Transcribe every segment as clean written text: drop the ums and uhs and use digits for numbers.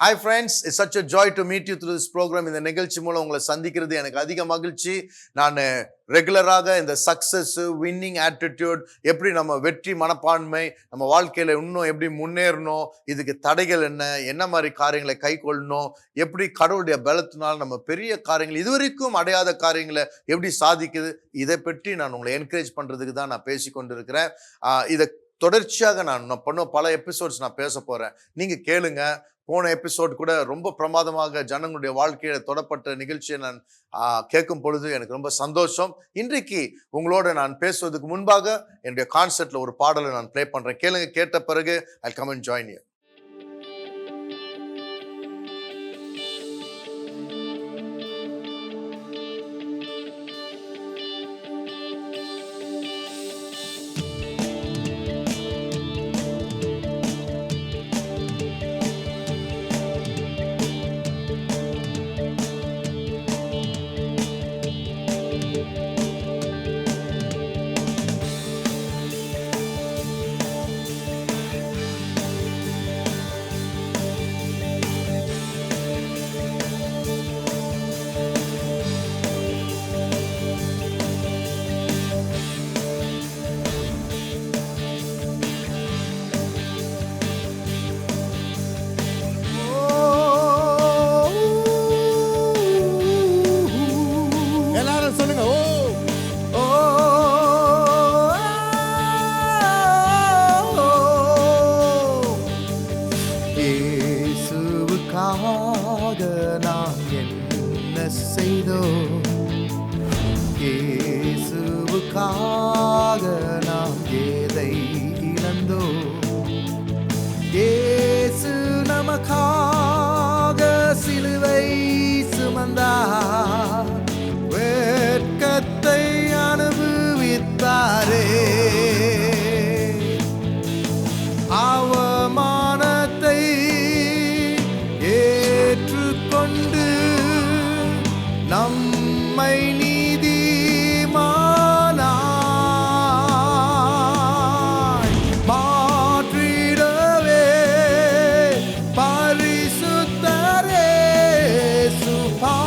Hi friends, it's such a joy to meet you through this program. இந்த நிகழ்ச்சி மூலம் உங்களை சந்திக்கிறது எனக்கு அதிக மகிழ்ச்சி. நான் ரெகுலராக இந்த சக்சஸ், வின்னிங் ஆட்டிடியூட், எப்படி நம்ம வெற்றி மனப்பான்மை, நம்ம வாழ்க்கையில் இன்னும் எப்படி முன்னேறணும், இதுக்கு தடைகள் என்ன, என்ன மாதிரி காரியங்களை கை கொள்ளணும், எப்படி கடவுளுடைய பலத்தினால் நம்ம பெரிய காரியங்கள் இதுவரைக்கும் அடையாத காரியங்களை எப்படி சாதிக்குது, இதை பற்றி நான் உங்களை என்கரேஜ் பண்ணுறதுக்கு தான் நான் பேசி கொண்டு இருக்கிறேன். இதை தொடர்ச்சியாக நான் பண்ணுவேன். பல எபிசோட்ஸ் நான் பேச போகிறேன், நீங்கள் கேளுங்க. போன எபிசோட் கூட ரொம்ப பிரமாதமாக ஜனங்களுடைய வாழ்க்கையில தொடப்பட்ட நிகழ்ச்சியை நான் கேட்கும் பொழுது எனக்கு ரொம்ப சந்தோஷம். இன்றைக்கு உங்களோட நான் பேசுவதற்கு முன்பாக என்னுடைய கான்செர்ட்ல ஒரு பாடலை நான் ப்ளே பண்றேன். கேளுங்க. கேட்ட பிறகு I come and join you. நாம் என்ன செய்தோம், இயேசுவுக்காக நாம் எதை இழந்தோம். இயேசு நமக்காக சிலுவை சுமந்தார், வெட்கத்தை அனுபவித்தாரே, அவமானத்தை ஏற்றுக்கொண்டு நம்மை நீதிமானாய் மாற்றிடவே பரிசுத்தரே சுபாவமானாரே,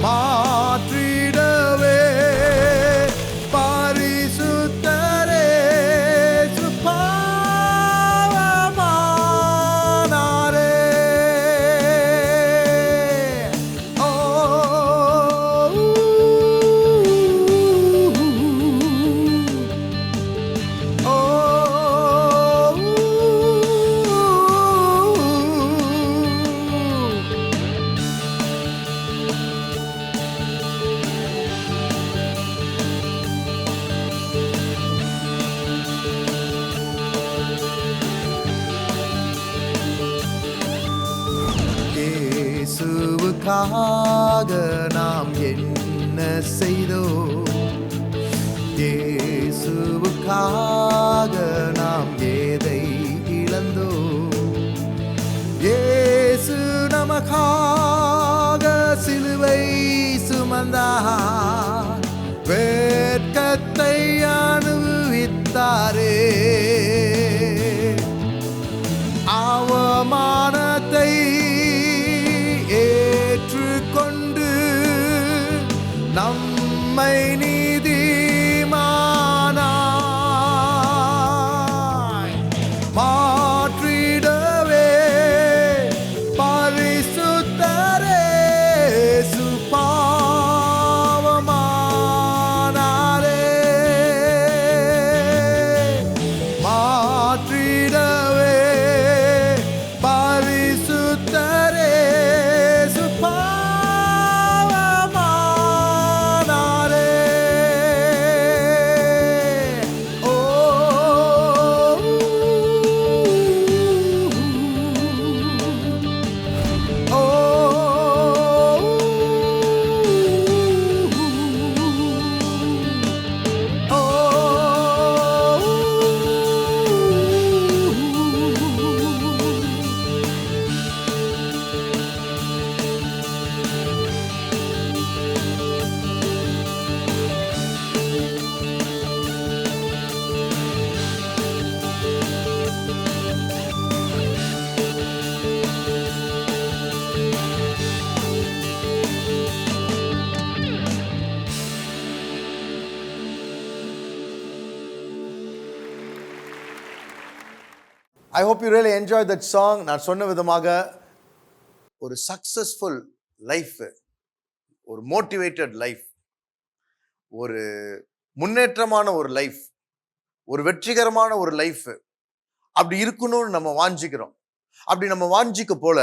மாற்றிடவே பரிசுத்தரே சுபாவமானாரே. ஓ ஓ இயேசுவுக்காக நாம் என்ன செய்தோம், இயேசுவுக்காக நாம் எதை இழந்தோம். இயேசு நமக்காக சிலுவை சுமந்தார், வெட்கத்தை அனுபவித்தாரே, அவமானத்தை ஏற்றுக்கொண்டு நம்மை நீதிமானாய் மாற்றிடவே பரிசுத்தரே சுபாவமானாரே. I hope you really enjoy that song. நான் சொன்ன விதமாக ஒரு சக்சஸ்ஃபுல் லைஃப், ஒரு மோட்டிவேட்டட் லைஃப், ஒரு முன்னேற்றமான ஒரு லைஃப், ஒரு வெற்றிகரமான ஒரு லைஃப் அப்படி இருக்கணும்னு நம்ம வாஞ்சிக்கிறோம். அப்படி நம்ம வாஞ்சிக்க போல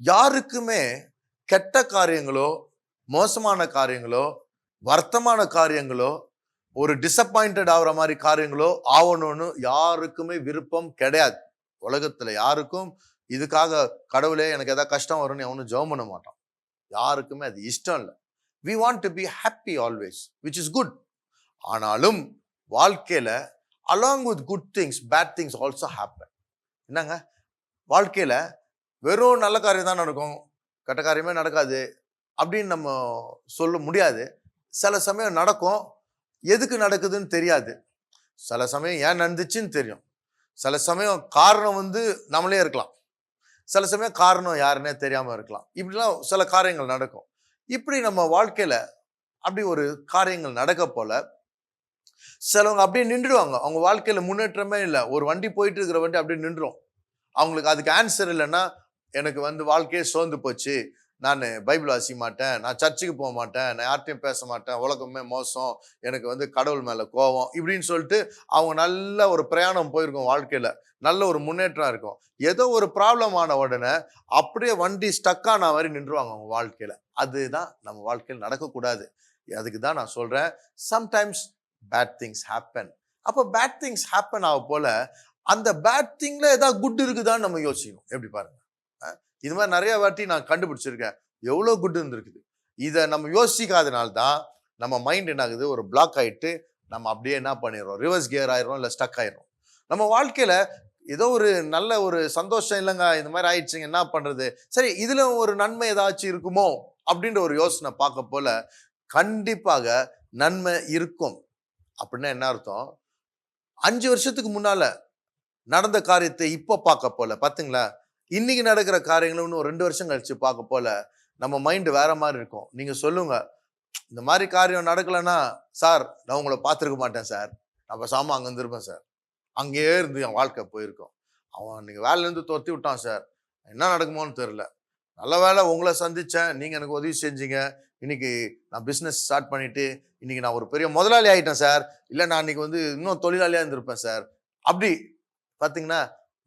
யாருக்குமே கெட்ட காரியங்களோ, மோசமான காரியங்களோ, வருத்தமான காரியங்களோ, ஒரு டிசப்பாயிண்டட் ஆகுற மாதிரி காரியங்களோ ஆகணும்னு யாருக்குமே விருப்பம் கிடையாது. உலகத்துல யாருக்கும் இதுக்காக கடவுளே எனக்கு ஏதாவது கஷ்டம் வரும்னு அவனும் ஜெபம் பண்ண மாட்டான். யாருக்குமே அது இஷ்டம் இல்லை. we want to be happy always, which is good. ஆனாலும் வாழ்க்கையில along with good things, bad things also happen. என்னங்க, வாழ்க்கையில வெறும் நல்ல காரியம் தான் நடக்கும், கெட்ட காரியமே நடக்காது அப்படின்னு நம்ம சொல்ல முடியாது. சில சமயம் நடக்கும், எதுக்கு நடக்குதுன்னு தெரியாது. சில சமயம் ஏன் நடந்துச்சுன்னு தெரியும். சில சமயம் காரணம் நம்மளே இருக்கலாம். சில சமயம் காரணம் யாருன்னே தெரியாம இருக்கலாம். இப்படிலாம் சில காரியங்கள் நடக்கும். இப்படி நம்ம வாழ்க்கையில அப்படி ஒரு காரியங்கள் நடக்க போல சிலவங்க அப்படியே நின்றுடுவாங்க. அவங்க வாழ்க்கையில முன்னேற்றமே இல்லை. ஒரு வண்டி போயிட்டு இருக்கிற வண்டி அப்படியே நின்றுடும். அவங்களுக்கு அதுக்கு ஆன்சர் இல்லைன்னா, எனக்கு வாழ்க்கையே சோர்ந்து போச்சு, நான் பைபிள் வாசிக்க மாட்டேன், நான் சர்ச்சுக்கு போக மாட்டேன், நான் யார்ட்டையும் பேச மாட்டேன், உலகமே மோசம், எனக்கு கடவுள் மேல கோபம் இப்படின்னு சொல்லிட்டு அவங்க நல்ல ஒரு பிரயாணம் போயிருக்கும். வாழ்க்கையில நல்ல ஒரு முன்னேற்றம் இருக்கும். ஏதோ ஒரு ப்ராப்ளம் ஆன உடனே அப்படியே வண்டி ஸ்டக் ஆன மாதிரி நின்றுவாங்க அவங்க வாழ்க்கையில. அதுதான் நம்ம வாழ்க்கையில் நடக்கக்கூடாது. அதுக்கு தான் நான் சொல்றேன், சம்டைம்ஸ் பேட் திங்ஸ் ஹேப்பன். அப்போ பேட் திங்ஸ் ஹேப்பன் ஆக போல அந்த பேட் திங்ல ஏதாவது குட் இருக்குதான்னு நம்ம யோசிக்கணும். எப்படி பாருங்க, இது மாதிரி நிறைய வாட்டி நான் கண்டுபிடிச்சிருக்கேன் எவ்வளவு குட் இருந்திருக்குது. இதை நம்ம யோசிக்காதனால்தான் நம்ம மைண்ட் என்ன ஆகுது, ஒரு பிளாக் ஆயிட்டு நம்ம அப்படியே என்ன பண்ணிடுறோம், ரிவர்ஸ் கியர் ஆயிரும், இல்லை ஸ்டக் ஆயிரும். நம்ம வாழ்க்கையில ஏதோ ஒரு நல்ல ஒரு சந்தோஷம் இல்லைங்க, இந்த மாதிரி ஆயிடுச்சுங்க, என்ன பண்றது, சரி இதுல ஒரு நன்மை ஏதாச்சும் இருக்குமோ அப்படின்ற ஒரு யோசனை பார்க்க போல கண்டிப்பாக நன்மை இருக்கும். அப்படின்னா என்ன அர்த்தம், 5 வருஷத்துக்கு முன்னால நடந்த காரியத்தை இப்போ பார்க்க போல, பாத்தீங்களா, இன்னைக்கு நடக்கிற காரியங்களும் ஒரு 2 வருஷம் கழிச்சு பார்க்க போல நம்ம மைண்ட் வேற மாதிரி இருக்கும். நீங்க சொல்லுங்க, இந்த மாதிரி காரியம் நடக்கலன்னா, சார் நான் உங்களை பார்த்துருக்க மாட்டேன் சார், நான் பேசாம அங்க இருந்திருப்பேன் சார், அங்கேயே இருந்து என் வாழ்க்கை போயிருக்கோம். அவன் நீங்க வேலையில இருந்து துரத்தி விட்டான் சார், என்ன நடக்குமோன்னு தெரியல, நல்ல வேலை உங்களை சந்திச்சேன், நீங்க எனக்கு உதவி செஞ்சீங்க, இன்னைக்கு நான் பிசினஸ் ஸ்டார்ட் பண்ணிட்டு இன்னைக்கு நான் ஒரு பெரிய முதலாளி ஆயிட்டேன் சார், இல்ல நான் இன்னைக்கு இன்னும் தொழிலாளியா இருந்திருப்பேன் சார். அப்படி பாத்தீங்கன்னா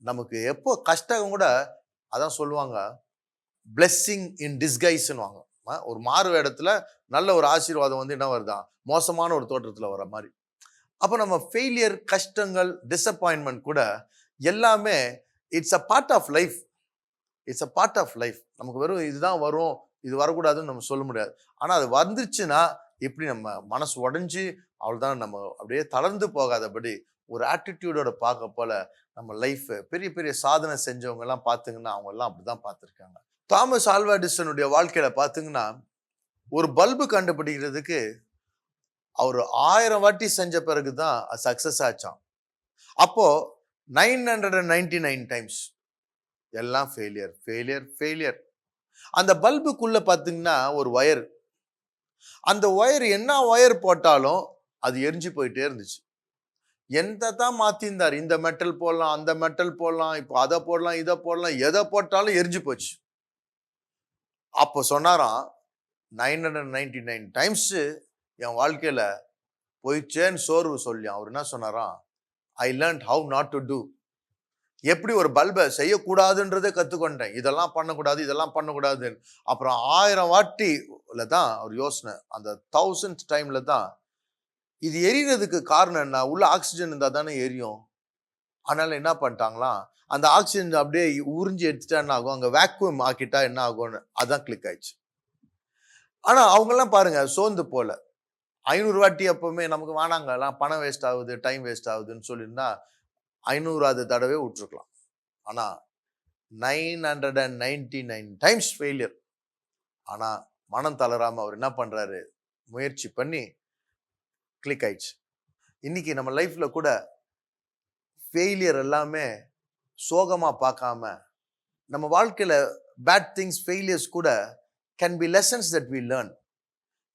நமக்கு எப்போ கஷ்டம் கூட அதான் சொல்லுவாங்க, பிளெஸ்ஸிங் இன் டிஸ்கைஸ்னுவாங்க. ஒரு மாறு இடத்துல நல்ல ஒரு ஆசீர்வாதம் என்ன வருதான், மோசமான ஒரு தோற்றத்துல வர மாதிரி. அப்போ நம்ம ஃபெயிலியர், கஷ்டங்கள், டிசப்பாயின்மெண்ட் கூட எல்லாமே it's a part of life. It's a part of life. நமக்கு வெறும் இதுதான் வரும், இது வரக்கூடாதுன்னு நம்ம சொல்ல முடியாது. ஆனா அது வந்துருச்சுன்னா எப்படி நம்ம மனசு உடைஞ்சு அவ்வளவுதான், நம்ம அப்படியே தளர்ந்து போகாதபடி ஒரு ஆட்டிடியூடோட பார்க்க போல நம்ம லைஃப், பெரிய பெரிய சாதனை செஞ்சவங்க எல்லாம் பாத்தீங்கன்னா அவங்க எல்லாம் அப்படிதான் பார்த்திருக்காங்க. தாமஸ் ஆல்வா எடிசனுடைய வாழ்க்கையில பாத்தீங்கன்னா ஒரு பல்பு கண்டுபிடிக்கிறதுக்கு அவர் 1000 வாட்டி செஞ்ச பிறகுதான் சக்சஸ் ஆச்சான். அப்போ 999 டைம்ஸ் எல்லாம் ஃபெயிலியர் ஃபெயிலியர் ஃபெயிலியர். அந்த பல்புக்குள்ள பாத்தீங்கன்னா ஒரு ஒயர், அந்த ஒயர் என்ன ஒயர் போட்டாலும் அது எரிஞ்சு போயிட்டே இருந்துச்சு. எந்த தான் மாத்திருந்தார், இந்த மெட்டல் போடலாம், அந்த மெட்டல் போடலாம், இப்போ அதை போடலாம், இதை போடலாம், எதை போட்டாலும் எரிஞ்சு போச்சு. அப்போ சொன்னாராம், 999 டைம்ஸ் என் வாழ்க்கையில போயிச்சேன்னு சோர்வு சொல்லி அவர் என்ன சொன்னாராம், I learnt how not to do. எப்படி ஒரு பல்பை செய்யக்கூடாதுன்றதை கத்துக்கொண்டேன், இதெல்லாம் பண்ணக்கூடாது, இதெல்லாம் பண்ணக்கூடாதுன்னு. அப்புறம் 1000 வாட்டில தான் அவர் யோசனை, அந்த 1000th டைம்ல தான் இது எரியறதுக்கு காரணம் என்ன, உள்ள ஆக்சிஜன் இருந்தா தானே எரியும். அதனால என்ன பண்ணிட்டாங்களாம், அந்த ஆக்சிஜன் அப்படியே உறிஞ்சி எடுத்துட்டா என்ன ஆகும், அங்க வேக்யூம் ஆக்கிட்டா என்ன ஆகும்னு அதான் கிளிக் ஆயிடுச்சு. ஆனா அவங்க எல்லாம் பாருங்க சோர்ந்து போல. 500 வாட்டி எப்பவுமே நமக்கு வேணாங்க, எல்லாம் பணம் வேஸ்ட் ஆகுது, டைம் வேஸ்ட் ஆகுதுன்னு சொல்லியிருந்தா 500வது தடவை விட்டுருக்கலாம். ஆனா 999 டைம்ஸ் ஃபெயிலியர். ஆனா மனம் தளராம அவர் என்ன பண்றாரு, முயற்சி பண்ணி கிளிக் ஆயிடுச்சு. இன்னைக்கு நம்ம லைஃப்ல கூட ஃபெயிலியர் எல்லாமே சோகமா பார்க்காம, நம்ம வாழ்க்கையில பேட் திங்ஸ், ஃபெயிலியர்ஸ் கூட can be lessons that we learn.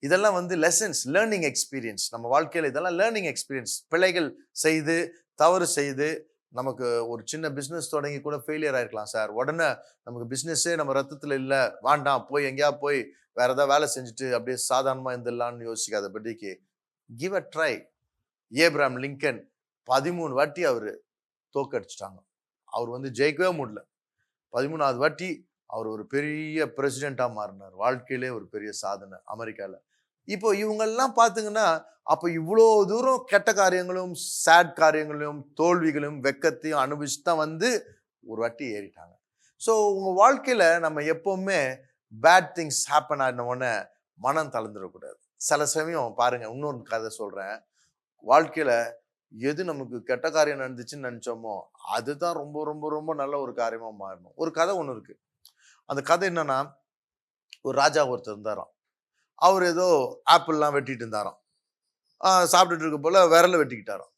இதெல்லாம் லெசன்ஸ், லேர்னிங் எக்ஸ்பீரியன்ஸ். நம்ம வாழ்க்கையில இதெல்லாம் லேர்னிங் எக்ஸ்பீரியன்ஸ். பிழைகள் செய்து, தவறு செய்து நமக்கு ஒரு சின்ன பிசினஸ் தொடங்கி கூட ஃபெயிலியர் ஆயிருக்கலாம் சார். உடனே நமக்கு பிசினஸே நம்ம ரத்தத்துல இல்ல, வேண்டாம் போய் எங்கேயா போய் வேற ஏதாவது வேலை செஞ்சுட்டு அப்படியே சாதாரணமா இருந்துடலாம்னு யோசிக்காத படிக்கு. Give a try. Abraham Lincoln 13 வாட்டி அவரு தோக்கடிச்சிட்டாங்க. அவர் வந்து ஜெயிக்கவே முடியல. 13வது வாட்டி அவர் ஒரு பெரிய பிரசிடென்டா மாறினார். வாழ்க்கையிலே ஒரு பெரிய சாதனை அமெரிக்கால. இப்போ இவங்கெல்லாம் பாத்தீங்கன்னா, அப்ப இவ்வளோ தூரம் கெட்ட காரியங்களும், சேட் காரியங்களையும், தோல்விகளும், வெக்கத்தையும் அனுபவிச்சு தான் வந்து ஒரு வாட்டி ஏறிட்டாங்க. ஸோ உங்க வாழ்க்கையில நம்ம எப்பவுமே பேட் திங்ஸ் ஹேப்பன் ஆன உடனே மனம் தளர்ந்துடக்கூடாது. சில சமயம் பாருங்க, இன்னொரு கதை சொல்றேன். வாழ்க்கையில எது நமக்கு கெட்ட காரியம் நடந்துச்சுன்னு நினைச்சோமோ அதுதான் ரொம்ப ரொம்ப ரொம்ப நல்ல ஒரு காரியமா மாறணும். ஒரு கதை ஒண்ணு இருக்கு. அந்த கதை என்னன்னா, ஒரு ராஜா ஒருத்தர் இருந்தாராம். அவர் ஏதோ ஆப்பிள்லாம் வெட்டிட்டு இருந்தாராம். சாப்பிட்டுட்டு இருக்க போல விரல வெட்டிக்கிட்டாராம்.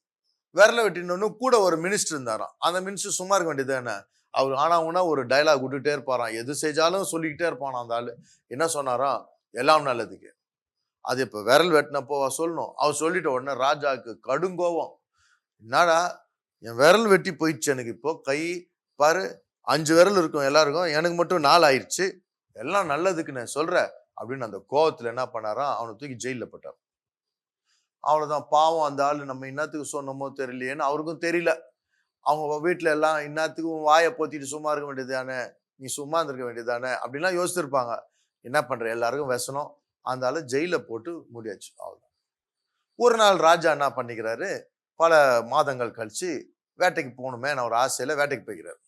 விரல வெட்டினோன்னு கூட ஒரு மினிஸ்டர் இருந்தாராம். அந்த மினிஸ்டர் சும்மா இருக்க வேண்டியது தானே. அவர் ஆனா உனா ஒரு டைலாக் விட்டுட்டே இருப்பாராம். எது செஞ்சாலும் சொல்லிக்கிட்டே இருப்பானா அந்த ஆளு. என்ன சொன்னாராம்? எல்லாம் நல்லதுக்கு. அது இப்ப விரல் வெட்டினப்போ சொல்லணும். அவர் சொல்லிட்ட உடனே ராஜாவுக்கு கடுங்கோவம். என்னடா என் விரல் வெட்டி போயிடுச்சு, எனக்கு இப்போ கை பாரு 5 விரல் இருக்கும் எல்லாருக்கும், எனக்கு மட்டும் 4 ஆயிடுச்சு, எல்லாம் நல்லதுக்கு நான் சொல்றேன் அப்படின்னு அந்த கோவத்துல என்ன பண்ணாராம், அவனை தூக்கி ஜெயில போட்டார். அவ்வளவுதான். பாவம் அந்த ஆளு, நம்ம என்னத்துக்கு சொன்னோமோ தெரியலையேன்னு அவருக்கும் தெரியல. அவங்க வீட்டுல எல்லாம் இன்னத்துக்கும் வாயை போத்திட்டு சும்மா இருக்க வேண்டியதுதானே, நீ சும்மா இருந்திருக்க வேண்டியதுதானே அப்படின்லாம் யோசிச்சிருப்பாங்க. என்ன பண்ற, எல்லாருக்கும் விஷனம். அந்த ஆளு ஜெயில போட்டு முடியாச்சு. அவ்வளவுதான். ஒரு நாள் ராஜா என்ன பண்ணிக்கிறாரு, பல மாதங்கள் கழிச்சு வேட்டைக்கு போகணுமே நான் ஒரு ஆசையில வேட்டைக்கு போய்க்கிறாரு.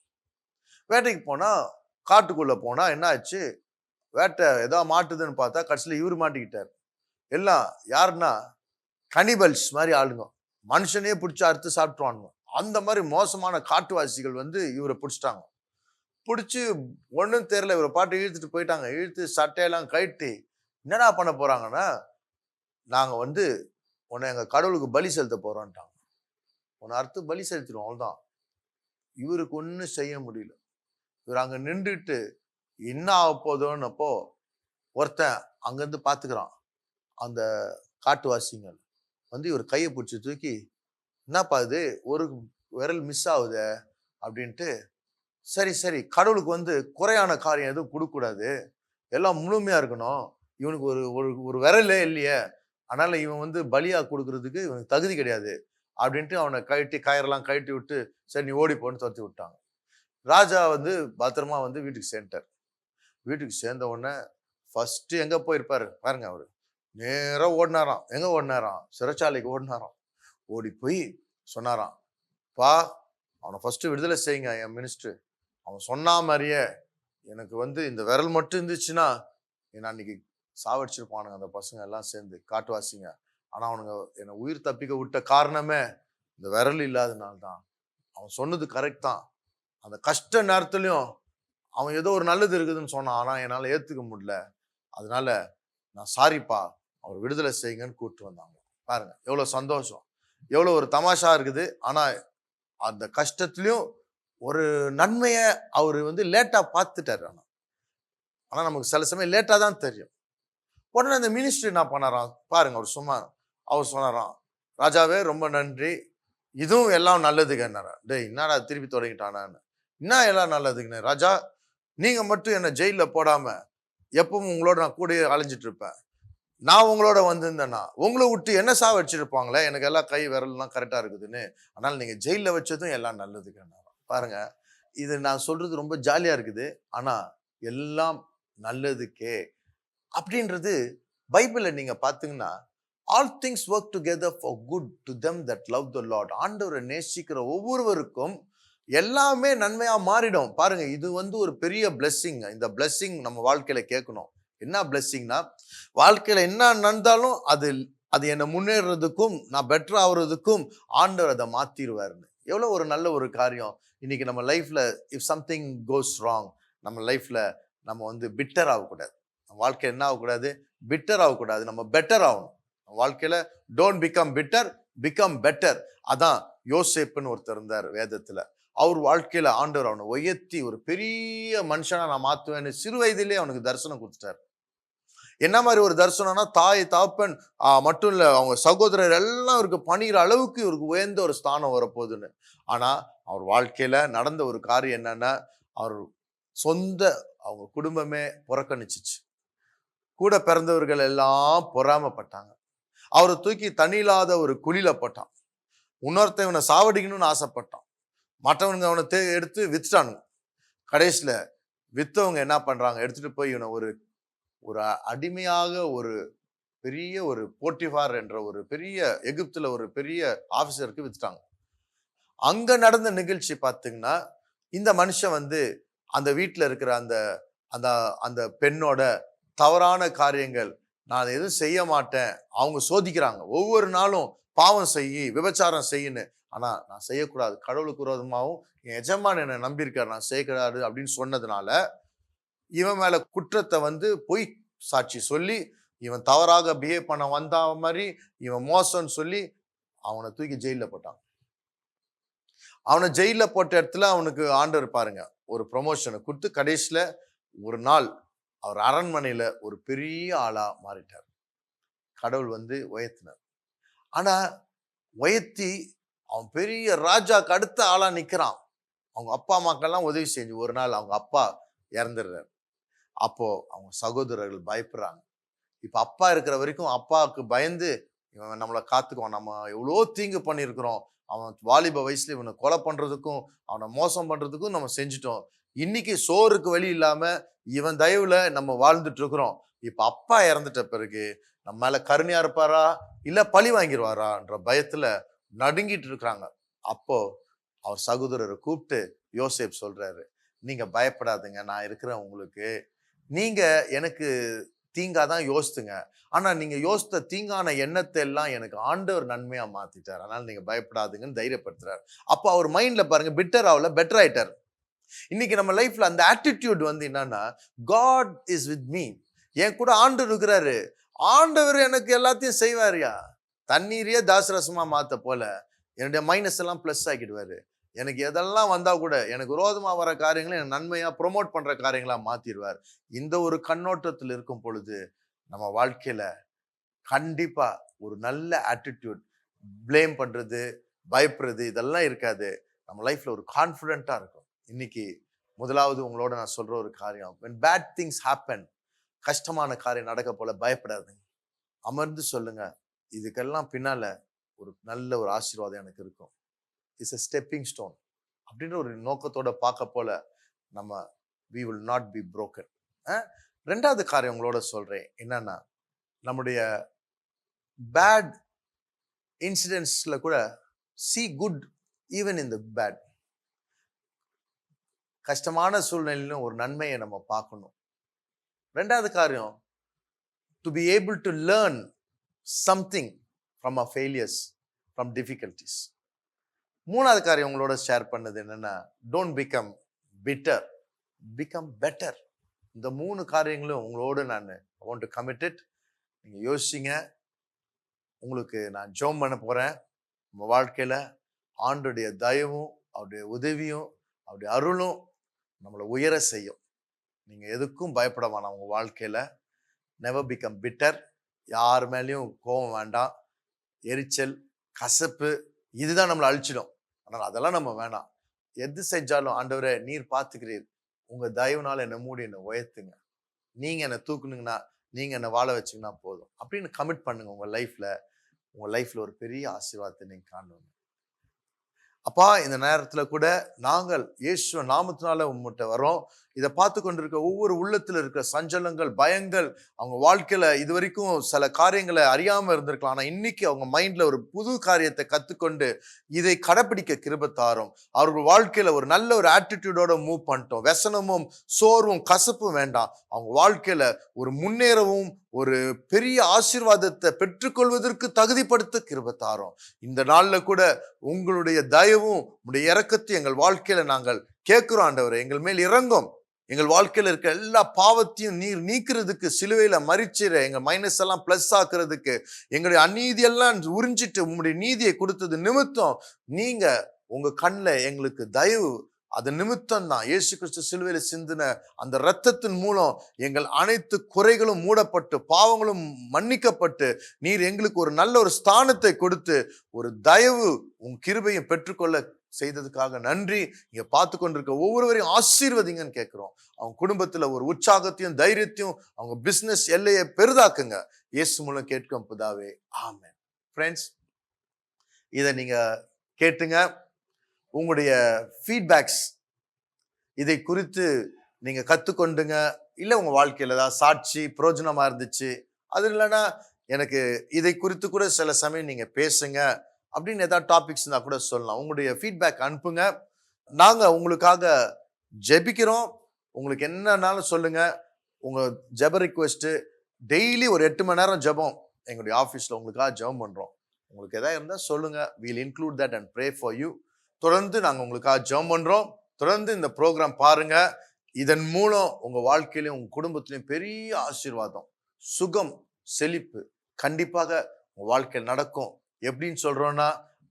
வேட்டைக்கு போனா காட்டுக்குள்ள போனா என்ன ஆச்சு, வேட்டை ஏதோ மாட்டுதுன்னு பார்த்தா கடைசியில இவரு மாட்டிக்கிட்டாரு. எல்லாம் யாருன்னா கனிபல்ஸ் மாதிரி ஆளுங்க, மனுஷனே பிடிச்சி அறுத்து சாப்பிட்டுவானுங்க. அந்த மாதிரி மோசமான காட்டுவாசிகள் வந்து இவரை பிடிச்சிட்டாங்க. பிடிச்சி ஒன்றும் தெரியல, இவரை பாட்டு இழுத்துட்டு போயிட்டாங்க. இழுத்து சட்டையெல்லாம் கழட்டி என்னடா பண்ண போறாங்கன்னா, நாங்க வந்து உன்னை எங்க கடவுளுக்கு பலி செலுத்த போறோம்ட்டாங்க. உன்னை அறுத்து பலி செலுத்திடுவோம், அவ்வளவுதான். இவருக்கு ஒன்றும் செய்ய முடியல. இவர் அங்க நின்றுட்டு என்ன ஆக போதோன்னப்போ ஒருத்தன் அங்கிருந்து பாத்துக்கிறான். அந்த காட்டுவாசிங்க வந்து இவர் கையை பிடிச்சி தூக்கி, என்னப்பா இது ஒரு விரல் மிஸ் ஆகுது அப்படின்ட்டு, சரி சரி கடவுளுக்கு வந்து குறையான காரியம் எதுவும் கொடுக்கக்கூடாது, எல்லாம் முழுமையா இருக்கணும், இவனுக்கு ஒரு ஒரு விரலே இல்லையே, அதனால இவன் வந்து பலியா கொடுக்கறதுக்கு இவனுக்கு தகுதி கிடையாது அப்படின்ட்டு அவனை கழட்டி கயிறெல்லாம் கழட்டி விட்டு, சரி நீ ஓடி போன்னு துரத்தி விட்டாங்க. ராஜா வந்து பத்திரமா வந்து வீட்டுக்கு சேர்ந்துட்டார். வீட்டுக்கு சேர்ந்த உடனே ஃபர்ஸ்ட் எங்க போயிருப்பாரு பாருங்க, அவரு நேரா ஓடினாராம். எங்க ஓடினாராம்? சிறைச்சாலைக்கு ஓடினாராம். ஓடி போய் சொன்னாராம், பா அவனை ஃபர்ஸ்ட் விடுதலை செய்யுங்க என் மினிஸ்டர். அவன் சொன்ன மாதிரியே எனக்கு வந்து இந்த விரல் மட்டும் இருந்துச்சுன்னா என்ன அன்னைக்கு சாவடிச்சிருப்பானுங்க அந்த பசங்க எல்லாம் சேர்ந்து காட்டுவாசிங்க. ஆனா அவனுங்க என்னை உயிர் தப்பிக்க விட்ட காரணமே இந்த விரல் இல்லாதனால்தான். அவன் சொன்னது கரெக்ட் தான். அந்த கஷ்ட நேரத்துலயும் அவன் ஏதோ ஒரு நல்லது இருக்குதுன்னு சொன்னான், ஆனா என்னால ஏத்துக்க முடியல, அதனால நான் சாரிப்பா, அவர் விடுதலை செய்யுங்கன்னு கூப்பிட்டு வந்தாங்க. பாருங்க எவ்வளவு சந்தோஷம், எவ்வளவு ஒரு தமாஷா இருக்குது. ஆனா அந்த கஷ்டத்திலயும் ஒரு நன்மைய அவரு வந்து லேட்டா பார்த்துட்டாரு. ஆனா நமக்கு சில சமயம் லேட்டா தான் தெரியும். உடனே அந்த மினிஸ்டர் என்ன பண்ணாராம் பாருங்க, அவர் சும்மா அவர் சொன்னாராம், ராஜாவே ரொம்ப நன்றி, இதுவும் எல்லாம் நல்லதுக்குன்னாரா. டேய் என்னடா திருப்பி தொடங்கிட்டானான்னு, என்ன எல்லாம் நல்லதுக்குன்னு, ராஜா நீங்க மட்டும் என்ன ஜெயில போடாம எப்பவும் உங்களோட நான் கூட அலைஞ்சிட்டு இருப்பேன், நான் உங்களோட வந்திருந்தேன்னா உங்களை விட்டு என்ன சாவடிச்சிருப்பாங்களே, எனக்கு எல்லாம் கை விரல்லாம் கரெக்டா இருக்குதுன்னு, அதனால நீங்க ஜெயில வச்சதும் எல்லாம் நல்லதுக்குன்னாரா. பாருங்க, இது நான் சொல்றது ரொம்ப ஜாலியா இருக்குது, ஆனா எல்லாம் நல்லதுக்கே அப்படின்றது பைபிள்ல நீங்க பாத்தீங்கன்னா, all things work together for good to them that love the Lord. ஆண்டவரை நேசிக்கிற ஒவ்வொருவருக்கும் எல்லாமே நன்மையா மாறிடும். பாருங்க, இது வந்து ஒரு பெரிய பிளெஸ்ஸிங். இந்த பிளெஸ்ஸிங் நம்ம வாழ்க்கையில கேட்கணும். என்ன பிளெஸ்ஸிங்னா, வாழ்க்கையில என்ன நடந்தாலும் அது அது என்னை முன்னேறதுக்கும் நான் பெட்டர் ஆகுறதுக்கும் ஆண்டவர் அதை மாத்திருவாருன்னு. எவ்வளவு ஒரு நல்ல ஒரு காரியம். இன்னைக்கு நம்ம லைஃப்ல இஃப் சம்திங் கோஸ் ராங், நம்ம லைஃப்ல நம்ம வந்து பிட்டர் ஆகக்கூடாது. வாழ்க்கை என்ன ஆகக்கூடாது? பிட்டர் ஆகக்கூடாது. நம்ம பெட்டர் ஆகணும். வாழ்க்கையில don't become bitter, become better. அதான் யோசேப்புன்னு ஒருத்தர் இருந்தார் வேதத்துல. அவர் வாழ்க்கையில ஆண்டவர் அவனை உயர்த்தி ஒரு பெரிய மனுஷனா நான் மாத்துவேன்னு சிறு வயதிலே அவனுக்கு தரிசனம் கொடுத்துட்டார். என்ன மாதிரி ஒரு தரிசனம்னா, தாய் தகப்பன் மட்டும் இல்ல, அவங்க சகோதரர் எல்லாம் இவருக்கு பணிகிற அளவுக்கு இவருக்கு உயர்ந்த ஒரு ஸ்தானம் வரப்போகுதுன்னு. ஆனா அவர் வாழ்க்கையில நடந்த ஒரு காரியம் என்னன்னா, அவர் சொந்த அவங்க குடும்பமே புறக்கணிச்சிச்சு. கூட பிறந்தவர்கள் எல்லாம் பொறாமப்பட்டாங்க. அவரை தூக்கி தண்ணி இல்லாத ஒரு குழியில போட்டான். இன்னொருத்தன் இவனை சாவடிக்கணும்னு ஆசைப்பட்டான். மற்றவனுங்க அவனை எடுத்து வித்துட்டானுங்க. கடைசியில வித்தவங்க என்ன பண்றாங்க, எடுத்துட்டு போய் இவனை ஒரு ஒரு அடிமையாக ஒரு பெரிய ஒரு போட்டிஃபார் என்ற ஒரு பெரிய எகிப்துல ஒரு பெரிய ஆபீசருக்கு வித்துட்டாங்க. அங்க நடந்த நிகழ்ச்சி பாத்தீங்கன்னா, இந்த மனுஷன் அந்த வீட்டுல இருக்கிற அந்த அந்த அந்த பெண்ணோட தவறான காரியங்கள், நான் எதுவும் செய்ய மாட்டேன், அவங்க சோதிக்கிறாங்க. ஒவ்வொரு நாளும் பாவம் செய்யி, விபச்சாரம் செய்யுன்னு. ஆனா நான் செய்யக்கூடாது, கடவுளுக்கு விரோதமாகவும் என் எஜமான் என்னை நம்பியிருக்காரு, நான் செய்யக்கூடாது அப்படின்னு சொன்னதுனால இவன் மேல குற்றத்தை பொய் சாட்சி சொல்லி, இவன் தவறாக பிஹேவ் பண்ண வந்த மாதிரி இவன் மோசம்னு சொல்லி அவனை தூக்கி ஜெயில போட்டான். அவனை ஜெயில போட்ட இடத்துல அவனுக்கு ஆண்டவர் பாருங்க ஒரு ப்ரொமோஷனை கொடுத்து, கடைசியில ஒரு நாள் அவர் அரண்மனையில ஒரு பெரிய ஆளா மாறிட்டார். கடவுள் உயர்த்தினார். ஆனா உயர்த்தி அவன் பெரிய ராஜாக்கு அடுத்த ஆளா நிக்கிறான். அவங்க அப்பா அம்மாக்கெல்லாம் உதவி செஞ்சு ஒரு நாள் அவங்க அப்பா இறந்துடுறாரு. அப்போ அவங்க சகோதரர்கள் பயப்படுறாங்க. இப்ப அப்பா இருக்கிற வரைக்கும் அப்பாவுக்கு பயந்து இவன் நம்மளை காத்துக்குவான், நம்ம எவ்வளோ தீங்கு பண்ணியிருக்கிறோம், அவன் வாலிப வயசுல இவனை கொலை பண்றதுக்கும் அவனை மோசம் பண்றதுக்கும் நம்ம செஞ்சுட்டோம். இன்னைக்கு சோறுக்கு வழி இல்லாம இவன் தயவுல நம்ம வாழ்ந்துட்டு இருக்கிறோம். இப்ப அப்பா இறந்துட்ட பிறகு நம்ம மேல கருணையா இருப்பாரா இல்ல பழி வாங்கிடுவாரான்ற பயத்துல நடுங்கிட்டு இருக்கிறாங்க. அப்போ அவர் சகோதரரை கூப்பிட்டு யோசேப் சொல்றாரு, நீங்க பயப்படாதுங்க, நான் இருக்கிறேன் உங்களுக்கு. நீங்க எனக்கு தீங்காதான் யோசித்துங்க, ஆனா நீங்க யோசித்த தீங்கான எண்ணத்தை எல்லாம் எனக்கு ஆண்டவர் நன்மையா மாத்திட்டார், அதனால நீங்க பயப்படாதுங்கன்னு தைரியப்படுத்துறாரு. அப்போ அவர் மைண்ட்ல பாருங்க பிட்டர் ஆகல, பெட்டர் ஆயிட்டார். இன்னைக்கு நம்ம லைஃப்ல அந்த ஆட்டிடியூட் என்னன்னா, காட் இஸ் வித் மீ, என் கூட ஆண்டவர் இருக்கிறாரு, ஆண்டவர் எனக்கு எல்லாத்தையும் செய்வாரியா. தண்ணீரையே தாசரசமா மாத்த போல என்னுடைய மைனஸ் எல்லாம் பிளஸ் ஆக்கிடுவாரு. எனக்கு எதெல்லாம் வந்தா கூட எனக்கு விரோதமா வர காரியங்களை எனக்கு நன்மையா ப்ரொமோட் பண்ற காரியங்களா மாத்திடுவார். இந்த ஒரு கண்ணோட்டத்தில் இருக்கும் பொழுது நம்ம வாழ்க்கையில கண்டிப்பா ஒரு நல்ல ஆட்டிடியூட், பிளேம் பண்றது, பயப்படுறது இதெல்லாம் இருக்காது. நம்ம லைஃப்ல ஒரு கான்ஃபிடென்ட்டா இருக்கும். இன்னைக்கு முதலாவது உங்களோட நான் சொல்ற ஒரு காரியம், when bad things happen, கஷ்டமான காரியம் நடக்க போல பயப்படாதுங்க. அமர்ந்து சொல்லுங்க, இதுக்கெல்லாம் பின்னால ஒரு நல்ல ஒரு ஆசீர்வாதம் எனக்கு இருக்கும், இட்ஸ் a stepping stone அப்படின்ற ஒரு நோக்கத்தோட பார்க்க போல நம்ம we will not be broken. ரெண்டாவது காரியம் உங்களோட சொல்றேன் என்னன்னா, நம்முடைய பேட் இன்சிடென்ட்ஸ்ல கூட see good even in the bad. கஷ்டமான சூழ்நிலையிலும் ஒரு நன்மையை நம்ம பார்க்கணும். ரெண்டாவது காரியம், to be able to learn something from our failures, from difficulties. மூணாவது காரியம் உங்களோட ஷேர் பண்ணது என்னன்னா, don't become bitter, become better. இந்த மூணு காரியங்களும் உங்களோட நான் I want to commit it. நீங்க யோசிங்க. உங்களுக்கு நான் ஜெபம் பண்ண போறேன். உங்க வாழ்க்கையில ஆண்டவருடைய தயவும் அவருடைய உதவியும் அவருடைய அருளும் நம்மளை உயர செய்யும். நீங்க எதுக்கும் பயப்பட வேணாம். உங்க வாழ்க்கையில never become bitter. யார் மேலேயும் கோபம் வேண்டாம், எரிச்சல், கசப்பு, இதுதான் நம்மளை அழிச்சிடும். ஆனால் அதெல்லாம் நம்ம வேணாம். எது செஞ்சாலும் ஆண்டவரே நீர் பார்த்துக்கிறீர், உங்க தயவுனால என்னை மூடி என்னை உயர்த்துங்க, நீங்க என்னை தூக்குனீங்கன்னா, நீங்க என்னை வாழ வச்சீங்கன்னா போதும் அப்படின்னு கமிட் பண்ணுங்க. உங்க லைஃப்ல ஒரு பெரிய ஆசீர்வாதத்தை நீங்க காணணும். அப்பா, இந்த நேரத்துல கூட நாங்கள் இயேசு நாமத்தினால உம்மிட்ட வரோம். இதை பார்த்து கொண்டிருக்க ஒவ்வொரு உள்ளத்துல இருக்கிற சஞ்சலங்கள், பயங்கள், அவங்க வாழ்க்கையில இது வரைக்கும் சில காரியங்களை அறியாம இருந்திருக்கலாம், ஆனா இன்னைக்கு அவங்க மைண்ட்ல ஒரு புது காரியத்தை கத்துக்கொண்டு இதை கடைப்பிடிக்க கிருபை தாரும். அவர்கள் வாழ்க்கையில ஒரு நல்ல ஒரு ஆட்டிடியூடோட மூவ் பண்ணிட்டோம். व्यसனமும் சோர்வும் கசப்பும் வேண்டாம். அவங்க வாழ்க்கையில ஒரு முன்னேறவும் ஒரு பெரிய ஆசீர்வாதத்தை பெற்றுக்கொள்வதற்கு தகுதிப்படுத்த கிருபை தாரும். இந்த நாள்ல கூட உங்களுடைய தயவும் உங்களுடைய இரக்கத்தையும் எங்கள் வாழ்க்கையில நாங்கள் கேட்கிறோம். ஆண்டவரே, எங்கள் மேல் இறங்கும். எங்கள் வாழ்க்கையில இருக்க எல்லா பாவத்தையும் நீர் நீக்கிறதுக்கு, சிலுவையில மரிச்சிட எங்க மைனஸ் எல்லாம் பிளஸ் ஆக்குறதுக்கு, எங்களுடைய அநீதி எல்லாம் உறிஞ்சிட்டு உங்களுடைய நீதியை கொடுத்தது நிமித்தம் நீங்க உங்க கண்ணில் எங்களுக்கு தயவு அது நிமித்தம் தான் இயேசு கிறிஸ்து சிலுவையில் சிந்தின அந்த இரத்தத்தின் மூலம் எங்கள் அனைத்து குறைகளும் மூடப்பட்டு பாவங்களும் மன்னிக்கப்பட்டு நீர் எங்களுக்கு ஒரு நல்ல ஒரு ஸ்தானத்தை கொடுத்து ஒரு தயவு உன் கிருபையும் பெற்றுக்கொள்ள செய்ததுக்காக நன்றி. இங்க பார்த்து கொண்டிருக்க ஒவ்வொருவரையும் ஆசீர்வதிங்கன்னு கேட்கிறோம். அவங்க குடும்பத்துல ஒரு உற்சாகத்தையும் தைரியத்தையும் அவங்க பிசினஸ் எல்லையை பெரிதாக்குங்க. இயேசு மூலம் கேட்கும் பிதாவே, ஆமென். ஃப்ரெண்ட்ஸ், இதை நீங்க கேட்டுங்க. உங்களுடைய ஃபீட்பேக்ஸ் இதை குறித்து நீங்க கத்துக்கொண்டுங்க. இல்லை உங்க வாழ்க்கையில ஏதாவது சாட்சி பிரயோஜனமா இருந்துச்சு, அது இல்லைன்னா எனக்கு இதை குறித்து கூட சில சமயம் நீங்க பேசுங்க அப்படின்னு ஏதாவது டாபிக்ஸ் இருந்தால் கூட சொல்லலாம். உங்களுடைய ஃபீட்பேக் அனுப்புங்க. நாங்க உங்களுக்காக ஜெபிக்கிறோம். உங்களுக்கு என்னன்னாலும் சொல்லுங்க. உங்க ஜெப ரிக்வெஸ்ட் டெய்லி ஒரு 8 மணி நேரம் ஜெபம் எங்களுடைய ஆஃபீஸில் உங்களுக்காக ஜெபம் பண்றோம். உங்களுக்கு எதாவது இருந்தால் சொல்லுங்க. We'll include that and pray for you. தொடர்ந்து நாங்கள் உங்களுக்காக ஜெபம் பண்றோம். தொடர்ந்து இந்த ப்ரோக்ராம் பாருங்க. இதன் மூலம் உங்க வாழ்க்கையிலும் உங்க குடும்பத்திலையும் பெரிய ஆசீர்வாதம், சுகம், செழிப்பு கண்டிப்பாக உங்க வாழ்க்கையில் நடக்கும். எப்படின்னு சொல்றோம்னா,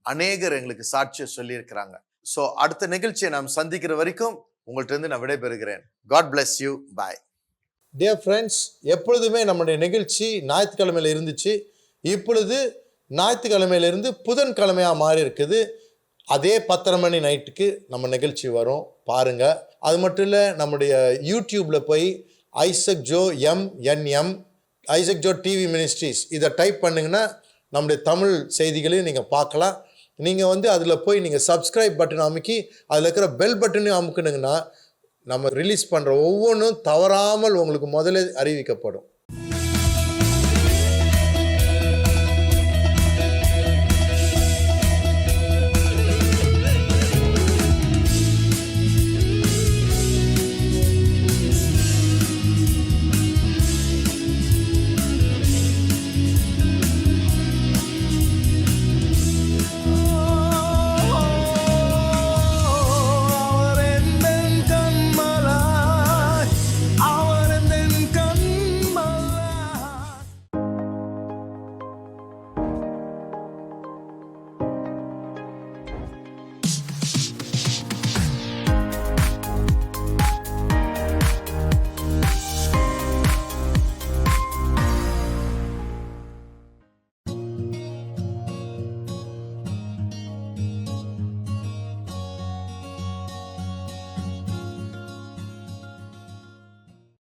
அநேகர் எங்களுக்கு சாட்சியை சொல்லியிருக்கிறாங்க. ஸோ அடுத்த நிகழ்ச்சியை நாம் சந்திக்கிற வரைக்கும் உங்கள்கிட்ட இருந்து நான் விடைபெறுகிறேன். God bless you. Bye. Dear friends, எப்பொழுதுமே நம்முடைய நிகழ்ச்சி ஞாயிற்றுக்கிழமையில் இருந்துச்சு. இப்பொழுது ஞாயிற்றுக்கிழமையிலிருந்து புதன்கிழமையாக மாறி இருக்குது. அதே 10:30 மணி நைட்டுக்கு நம்ம நிகழ்ச்சி வரும், பாருங்க. அது மட்டும் இல்லை, நம்முடைய யூடியூப்ல போய் Isaac Joe MNM Isaac Joe TV ministries இதை டைப் பண்ணிங்கன்னா நம்முடைய தமிழ் செய்திகளையும் நீங்கள் பார்க்கலாம். நீங்கள் அதில் போய் நீங்கள் சப்ஸ்கிரைப் பட்டன் அமுக்கி அதில் இருக்கிற பெல் பட்டனையும் அமுக்குனீங்கன்னா நம்ம ரிலீஸ் பண்ணுற ஒவ்வொன்றும் தவறாமல் உங்களுக்கு முதல்ல அறிவிக்கப்படும்.